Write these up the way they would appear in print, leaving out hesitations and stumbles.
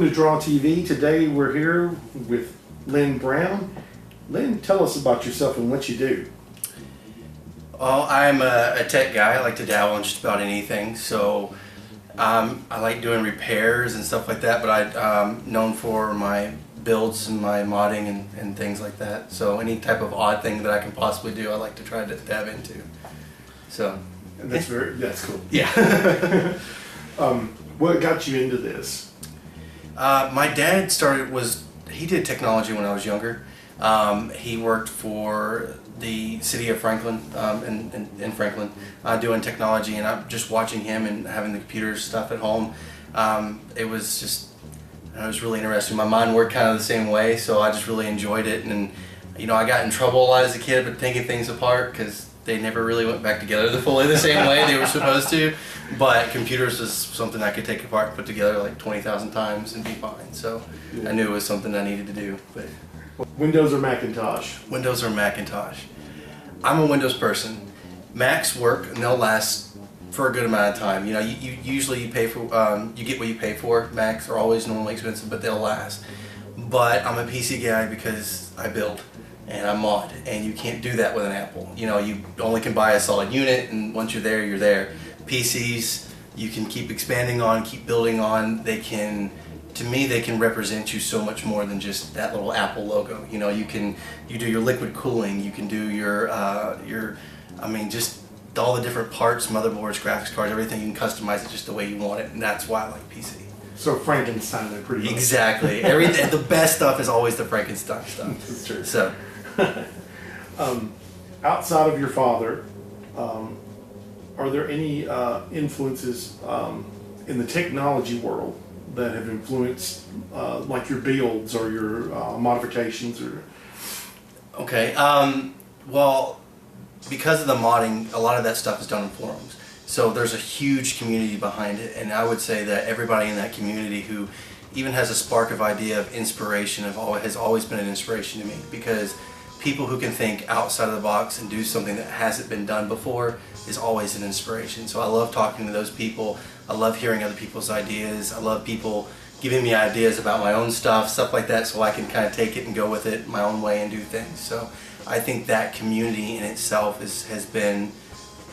to Draw TV. Today we're here with Lynn Brown. Lynn, tell us about yourself and what you do. Well, I'm a tech guy. I like to dabble in just about anything. So I like doing repairs and stuff like that, but I'm known for my builds and my modding and things like that. So any type of odd thing that I can possibly do, I like to try to dab into. So that's cool. Yeah. What got you into this? My dad he did technology when I was younger. He worked for the city of Franklin, in Franklin, doing technology, and I'm just watching him and having the computer stuff at home. It was really interesting. My mind worked kind of the same way, so I just really enjoyed it. And I got in trouble a lot as a kid for taking things apart because they never really went back together fully the same way they were supposed to. But computers was something I could take apart and put together like 20,000 times and be fine. So I knew it was something I needed to do. But Windows or Macintosh? Windows or Macintosh. I'm a Windows person. Macs work and they'll last for a good amount of time. You usually you pay for you get what you pay for. Macs are always normally expensive, but they'll last. But I'm a PC guy because I build and I mod, and you can't do that with an Apple. You only can buy a solid unit, and once you're there, you're there. PCs, you can keep expanding on, keep building on. To me, they can represent you so much more than just that little Apple logo. You do your liquid cooling, you can do just all the different parts, motherboards, graphics cards, everything. You can customize it just the way you want it, and that's why I like PC. So Frankenstein, they're pretty much. Exactly. Everything. The best stuff is always the Frankenstein stuff. That's true. So, outside of your father, are there any influences in the technology world that have influenced like your builds or your modifications? Okay. Well, because of the modding, a lot of that stuff is done in forums. So there's a huge community behind it, and I would say that everybody in that community who even has a spark of idea of inspiration has always been an inspiration to me, because people who can think outside of the box and do something that hasn't been done before is always an inspiration. So I love talking to those people. I love hearing other people's ideas. I love people giving me ideas about my own stuff like that, so I can kind of take it and go with it my own way and do things. So I think that community in itself has been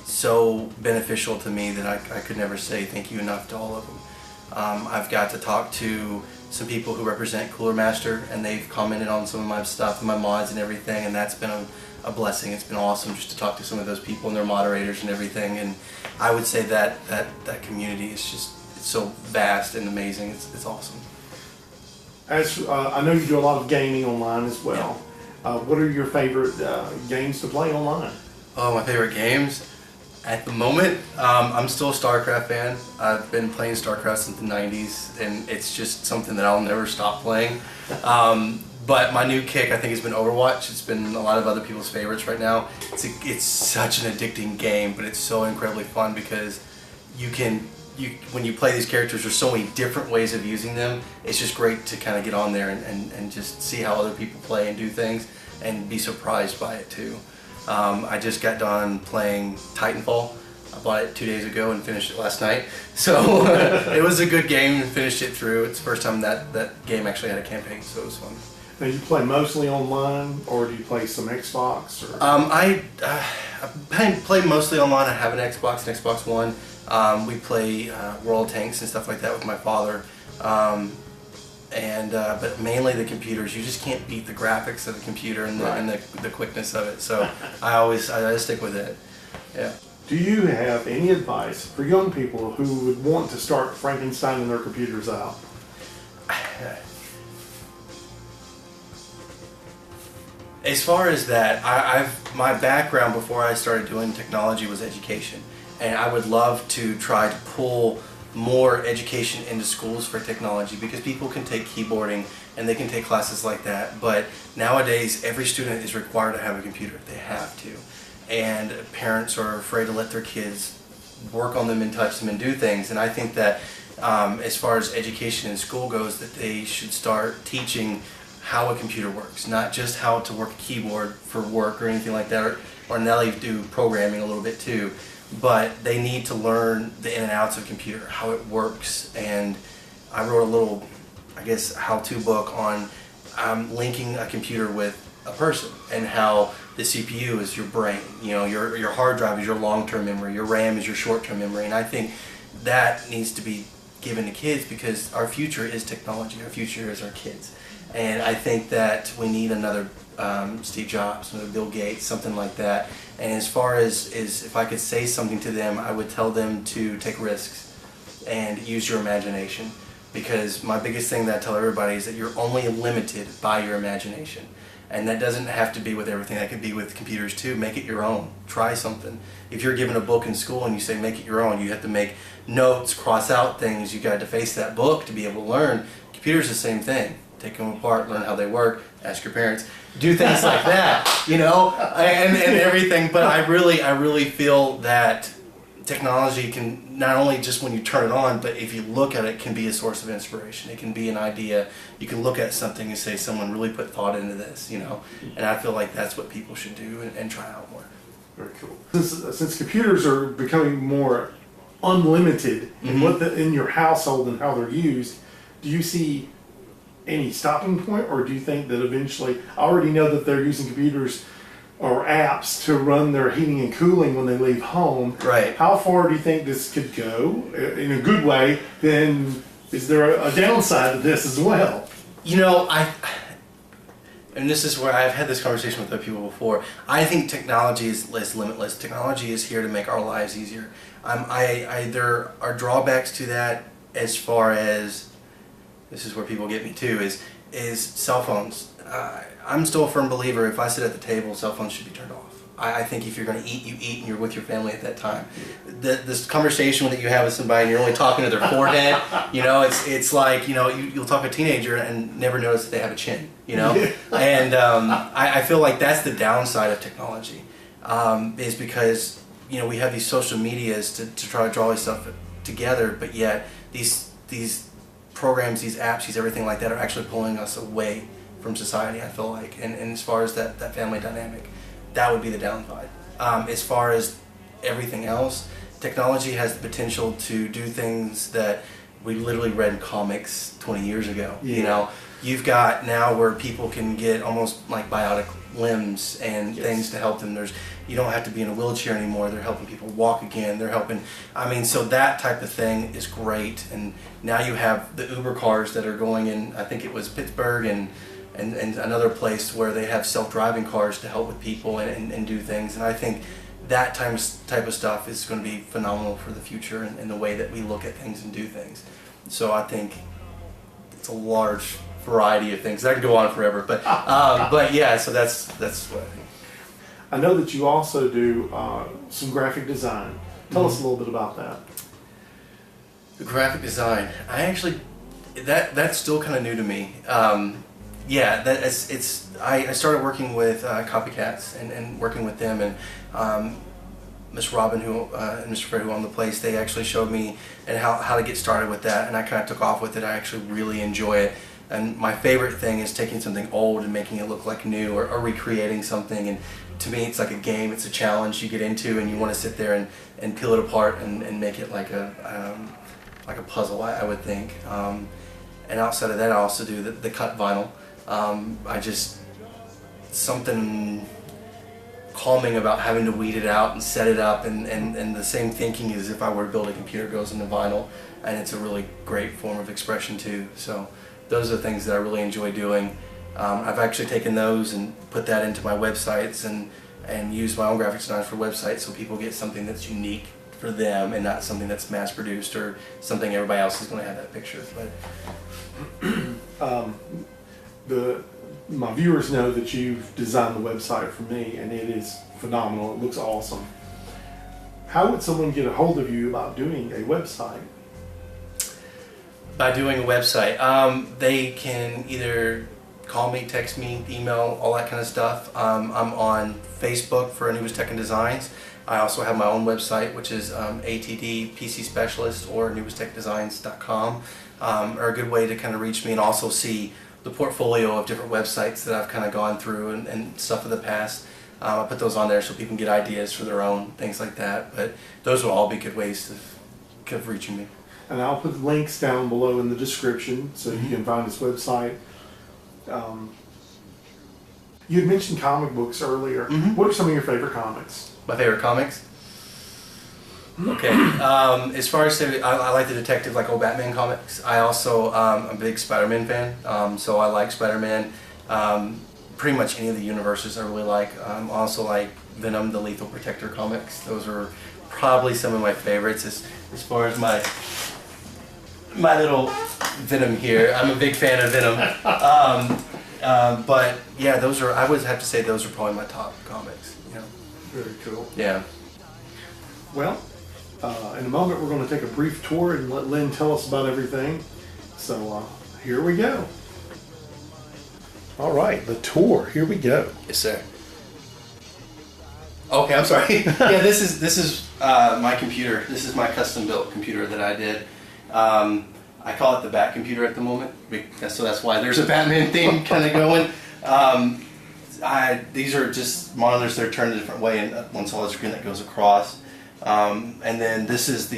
so beneficial to me that I could never say thank you enough to all of them. I've got to talk to some people who represent Cooler Master, and they've commented on some of my stuff and my mods and everything, and that's been a blessing. It's been awesome just to talk to some of those people and their moderators and everything. And I would say that community is it's so vast and amazing. It's awesome. As I know you do a lot of gaming online as well. Yeah. What are your favorite games to play online? Oh, my favorite games? At the moment, I'm still a StarCraft fan. I've been playing StarCraft since the 90s, and it's just something that I'll never stop playing. But my new kick, I think, has been Overwatch. It's been a lot of other people's favorites right now. It's such an addicting game, but it's so incredibly fun because when you play these characters, there's so many different ways of using them. It's just great to kind of get on there and just see how other people play and do things and be surprised by it too. I just got done playing Titanfall. I bought it 2 days ago and finished it last night. So it was a good game and finished it through. It's the first time that game actually had a campaign, so it was fun. Now, you play mostly online, or do you play some Xbox? Or? I play mostly online. I have an Xbox One. We play World Tanks and stuff like that with my father. But mainly the computers. You just can't beat the graphics of the computer and the quickness of it. So I stick with it. Yeah. Do you have any advice for young people who would want to start Frankensteining their computers out? As far as that, my background before I started doing technology was education, and I would love to try to pull more education into schools for technology, because people can take keyboarding and they can take classes like that, but nowadays every student is required to have a computer. They have to, and parents are afraid to let their kids work on them and touch them and do things. And I think that as far as education in school goes, that they should start teaching how a computer works, not just how to work a keyboard for work or anything like that, or now they do programming a little bit too, but they need to learn the in and outs of a computer, how it works. And I wrote a little I guess, how-to book on linking a computer with a person, and how the CPU is your brain. You know, your hard drive is your long-term memory, your RAM is your short-term memory, and I think that needs to be given to kids, because our future is technology, our future is our kids. And I think that we need another Steve Jobs, another Bill Gates, something like that. And as far as if I could say something to them, I would tell them to take risks and use your imagination. Because my biggest thing that I tell everybody is that you're only limited by your imagination. And that doesn't have to be with everything. That could be with computers too. Make it your own. Try something. If you're given a book in school and you say make it your own, you have to make notes, cross out things. You got to face that book to be able to learn. Computers the same thing. Take them apart, learn how they work, ask your parents, do things like that, you know, and everything. But I really feel that technology can, not only just when you turn it on, but if you look at it, can be a source of inspiration. It can be an idea. You can look at something and say, someone really put thought into this, you know. And I feel like that's what people should do and try out more. Very cool. Since computers are becoming more unlimited in in your household and how they're used, do you see any stopping point, or do you think that eventually, I already know that they're using computers or apps to run their heating and cooling when they leave home. Right. How far do you think this could go in a good way? Then is there a downside to this as well? You know, and this is where I've had this conversation with other people before. I think technology is limitless. Technology is here to make our lives easier. There are drawbacks to that, as far as, this is where people get me too, is cell phones. I'm still a firm believer, if I sit at the table, cell phones should be turned off. I think if you're going to eat, you eat, and you're with your family at that time. This conversation that you have with somebody and you're only talking to their forehead, you know, it's like, you know, you'll talk to a teenager and never notice that they have a chin, you know? And I feel like that's the downside of technology, is because, you know, we have these social medias to try to draw this stuff together, but yet these programs, these apps, everything like that are actually pulling us away from society, I feel like. And as far as that family dynamic, that would be the downside. As far as everything else, technology has the potential to do things that we literally read in comics 20 years ago. Yeah. You know, you've got now where people can get almost like bionic limbs and things to help them. You don't have to be in a wheelchair anymore. They're helping people walk again. They're helping, so that type of thing is great. And now you have the Uber cars that are going in, I think it was Pittsburgh and another place where they have self-driving cars to help with people and do things. And I think that type of stuff is going to be phenomenal for the future and the way that we look at things and do things. So I think it's a large variety of things. That could go on forever, but yeah. So that's what I think. I know that you also do some graphic design. Tell us a little bit about that. The graphic design. I actually, that's still kind of new to me. Yeah, I started working with Copycats and working with them, and Miss Robin and Mr. Fred who own the place, they actually showed me and how to get started with that, and I kind of took off with it. I actually really enjoy it. And my favorite thing is taking something old and making it look like new, or recreating something. And to me, it's like a game. It's a challenge you get into, and you want to sit there and peel it apart and make it like a puzzle, I would think. And outside of that, I also do the cut vinyl. Something calming about having to weed it out and set it up, and the same thinking as if I were to build a computer goes into vinyl, and it's a really great form of expression too. So those are the things that I really enjoy doing. I've actually taken those and put that into my websites and used my own graphic designs for websites, so people get something that's unique for them and not something that's mass produced or something everybody else is going to have that picture. But my viewers know that you've designed the website for me, and it is phenomenal. It looks awesome. How would someone get a hold of you about doing a website? By doing a website, they can either call me, text me, email, all that kind of stuff. I'm on Facebook for Anubis Tech and Designs. I also have my own website, which is ATD PC Specialist or AnubisTechDesigns.com, are a good way to kind of reach me and also see the portfolio of different websites that I've kind of gone through and stuff of the past. I put those on there so people can get ideas for their own, things like that. But those will all be good ways of reaching me. and I'll put links down below in the description so you can find his website. You had mentioned comic books earlier. What are some of your favorite comics? My favorite comics? Okay. As far as I like the detective, like old Batman comics. I also I'm a big Spider-Man fan, so I like Spider-Man. Pretty much any of the universes I really like. I also like Venom, the Lethal Protector comics. Those are probably some of my favorites. As far as my little Venom here, I'm a big fan of Venom. But yeah, those are. I would have to say those are probably my top comics. You know. Very cool. Yeah. Well, in a moment we're going to take a brief tour and let Lynn tell us about everything. So here we go. All right, the tour. Here we go. Yes, sir. Okay, I'm sorry. Yeah, this is my computer. This is my custom built computer that I did. I call it the Bat computer at the moment, so that's why there's a Batman theme kind of going. These are just monitors that are turned a different way, and one solid screen that goes across. And then this is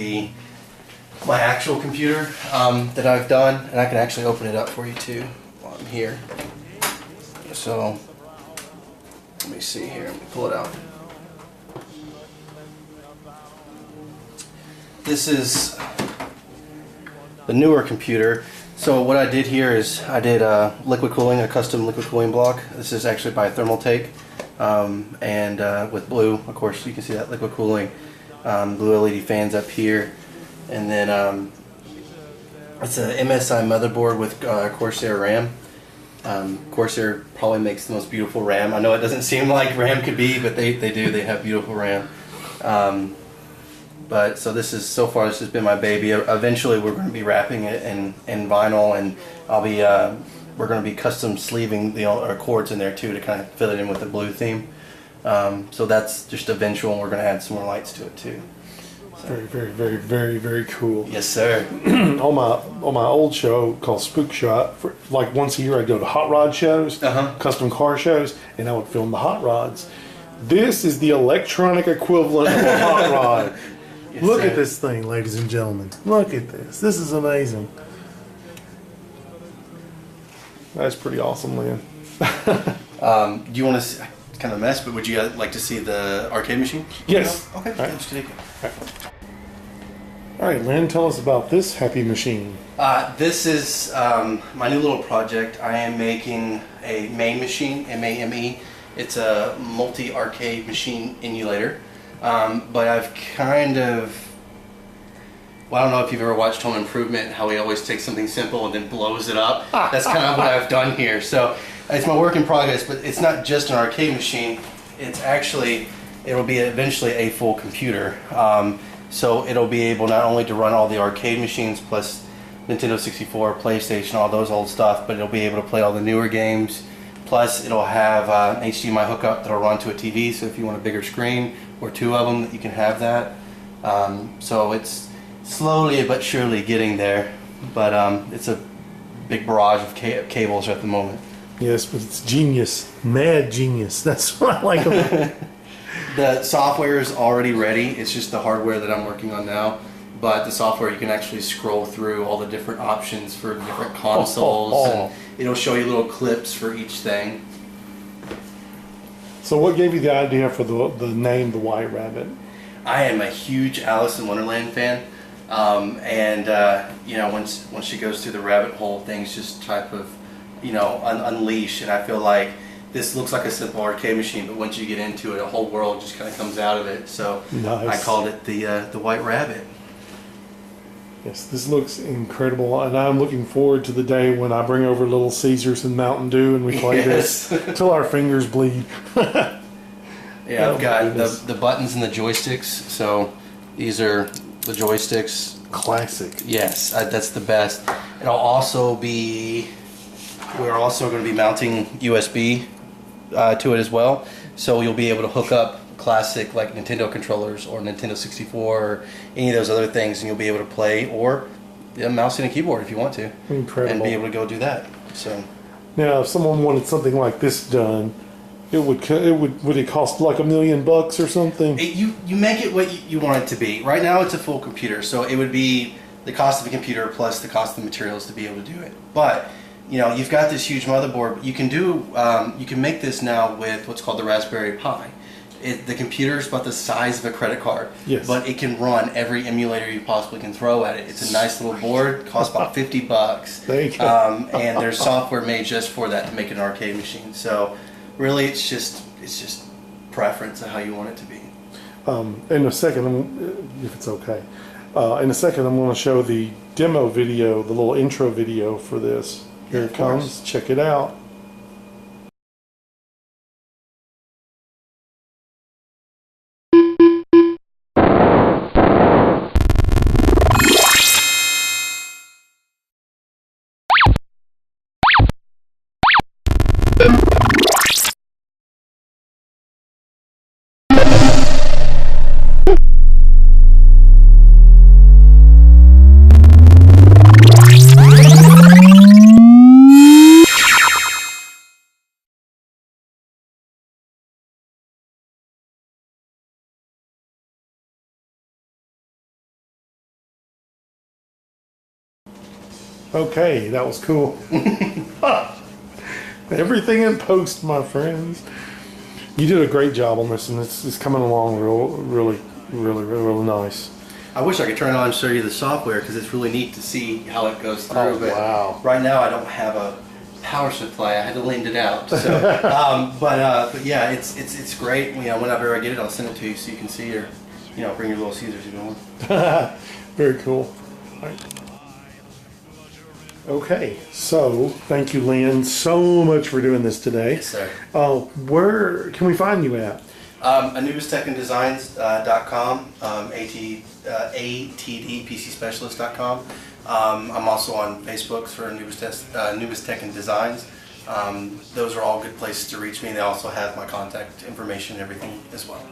my actual computer that I've done, and I can actually open it up for you too while I'm here. So let me see here. Let me pull it out. This is the newer computer. So what I did here is I did liquid cooling, a custom liquid cooling block. This is actually by Thermaltake, and with blue, of course, you can see that liquid cooling, blue LED fans up here, and then it's a MSI motherboard with Corsair RAM. Corsair probably makes the most beautiful RAM. I know it doesn't seem like RAM could be, but they do. They have beautiful RAM. But so so far this has been my baby. Eventually we're going to be wrapping it in vinyl, and we're going to be custom sleeving the cords in there too to kind of fill it in with the blue theme. So that's just eventual, and we're going to add some more lights to it too. So. Very, very, very, very, very cool. Yes, sir. on my old show called Spook Shot, like once a year I'd go to hot rod shows, custom car shows, and I would film the hot rods. This is the electronic equivalent of a hot rod. Yes, Look at this thing, ladies and gentlemen. Look at this. This is amazing. That's pretty awesome, Lynn. Do you want to kind of mess, but would you like to see the arcade machine? Yes. Okay. All right. Let's take it. All right, Lynn, tell us about this happy machine. This is my new little project. I am making a MAME machine, M-A-M-E. It's a multi-arcade machine emulator. But I've kind of, well, I don't know if you've ever watched Home Improvement, how he always takes something simple and then blows it up. That's kind of what I've done here. So it's my work in progress, but it's not just an arcade machine. It's actually, it'll be eventually a full computer. So it'll be able not only to run all the arcade machines plus Nintendo 64, PlayStation, all those old stuff, but it'll be able to play all the newer games. Plus it'll have an HDMI hookup that'll run to a TV, so if you want a bigger screen or two of them, you can have that. So it's slowly but surely getting there, but it's a big barrage of cables at the moment. Yes, but it's genius. Mad genius. That's what I like about it. The software is already ready. It's just the hardware that I'm working on now. But the software, you can actually scroll through all the different options for different consoles. And it'll show you little clips for each thing. So what gave you the idea for the name The White Rabbit? I am a huge Alice in Wonderland fan. You know, once she goes through the rabbit hole, things just type of, you know, unleash. And I feel like this looks like a simple arcade machine, but once you get into it, a whole world just kind of comes out of it. So nice. I called it the White Rabbit. Yes, this looks incredible, and I'm looking forward to the day when I bring over Little Caesars and Mountain Dew and we play this till our fingers bleed. Yeah, I've got the buttons and the joysticks. So these are the joysticks. Classic. Yes, that's the best. It'll also be, we're also going to be mounting USB to it as well. So you'll be able to hook up classic like Nintendo controllers or Nintendo 64 or any of those other things, and you'll be able to play, or a mouse and a keyboard if you want to. Incredible. And be able to go do that. So now, if someone wanted something like this done, would it cost like $1 million or something? you make it what you want it to be. Right now, it's a full computer, so it would be the cost of a computer plus the cost of the materials to be able to do it. But you know, you've got this huge motherboard. You can do, you can make this now with what's called the Raspberry Pi. The computer is about the size of a credit card, Yes. but it can run every emulator you possibly can throw at it. It's a nice little board, costs about $50. There you go. And there's software made just for that to make an arcade machine. So really, it's just preference of how you want it to be. In a second, if it's okay, in a second I'm going to show the demo video, the little intro video for this. Here it comes. Check it out. Okay, that was cool. Everything in post, my friends. You did a great job on this, and it's coming along really nice. I wish I could turn it on and show you the software because it's really neat to see how it goes through. Oh, but wow. Right now I don't have a power supply. I had to lean it out. So, but yeah, it's great. You know, whenever I get it, I'll send it to you so you can see, or you know, bring your little Caesars if you want. Very cool. All right. Okay, so thank you, Lynn, so much for doing this today. Yes, sir. Where can we find you at? AnubisTechandDesigns.com, ATDPCSpecialist.com. I'm also on Facebook for Anubis Tech and Designs. Those are all good places to reach me. They also have my contact information and everything as well.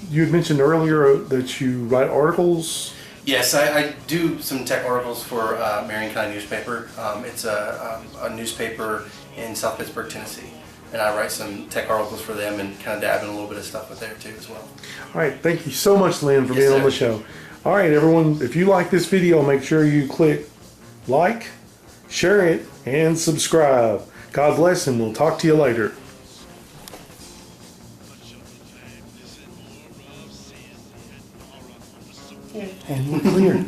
You had mentioned earlier that you write articles. Yes, I do some tech articles for Marion County Newspaper. It's a newspaper in South Pittsburgh, Tennessee. And I write some tech articles for them and kind of dab in a little bit of stuff with there too as well. All right, thank you so much, Lynn, for Yes, being on sir. the show. All right, everyone, if you like this video, make sure you click like, share it, and subscribe. God bless, and we'll talk to you later. And we're clear.